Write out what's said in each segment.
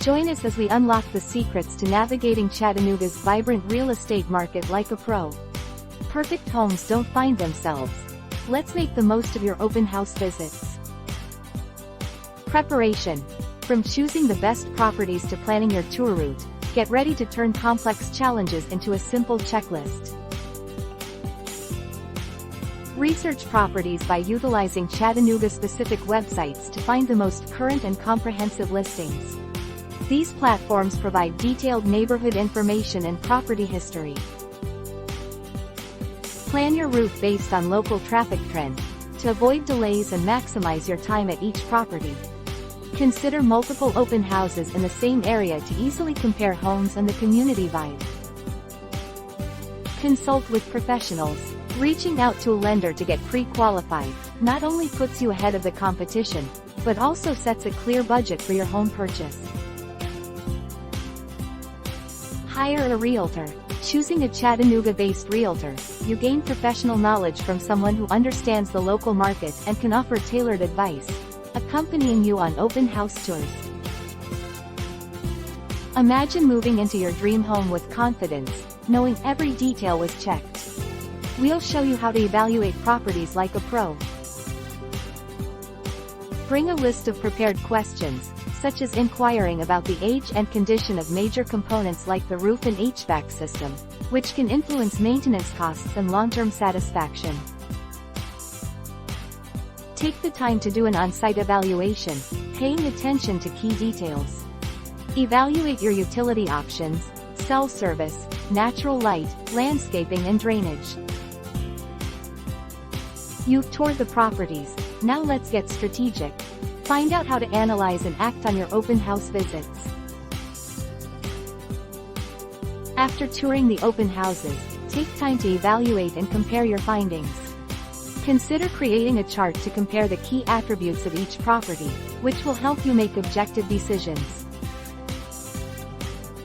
Join us as we unlock the secrets to navigating Chattanooga's vibrant real estate market like a pro. Perfect homes don't find themselves. Let's make the most of your open house visits. Preparation. From choosing the best properties to planning your tour route, get ready to turn complex challenges into a simple checklist. Research properties by utilizing Chattanooga-specific websites to find the most current and comprehensive listings. These platforms provide detailed neighborhood information and property history. Plan your route based on local traffic trends, to avoid delays and maximize your time at each property. Consider multiple open houses in the same area to easily compare homes and the community vibe. Consult with professionals. Reaching out to a lender to get pre-qualified not only puts you ahead of the competition, but also sets a clear budget for your home purchase. Hire a realtor. Choosing a Chattanooga-based realtor, you gain professional knowledge from someone who understands the local market and can offer tailored advice, accompanying you on open house tours. Imagine moving into your dream home with confidence, knowing every detail was checked. We'll show you how to evaluate properties like a pro. Bring a list of prepared questions, such as inquiring about the age and condition of major components like the roof and HVAC system, which can influence maintenance costs and long-term satisfaction. Take the time to do an on-site evaluation, paying attention to key details. Evaluate your utility options, cell service, natural light, landscaping and drainage. You've toured the properties, now let's get strategic. Find out how to analyze and act on your open house visits. After touring the open houses, take time to evaluate and compare your findings. Consider creating a chart to compare the key attributes of each property, which will help you make objective decisions.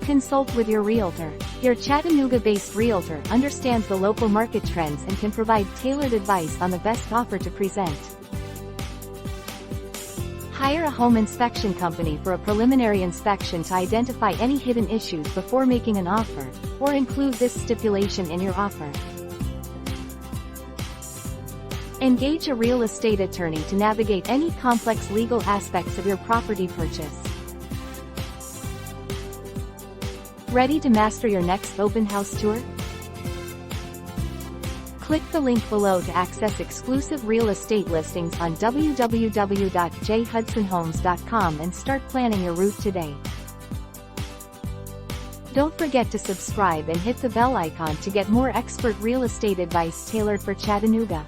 Consult with your realtor. Your Chattanooga-based realtor understands the local market trends and can provide tailored advice on the best offer to present. Hire a home inspection company for a preliminary inspection to identify any hidden issues before making an offer, or include this stipulation in your offer. Engage a real estate attorney to navigate any complex legal aspects of your property purchase. Ready to master your next open house tour? Click the link below to access exclusive real estate listings on www.jhudsonhomes.com and start planning your route today. Don't forget to subscribe and hit the bell icon to get more expert real estate advice tailored for Chattanooga.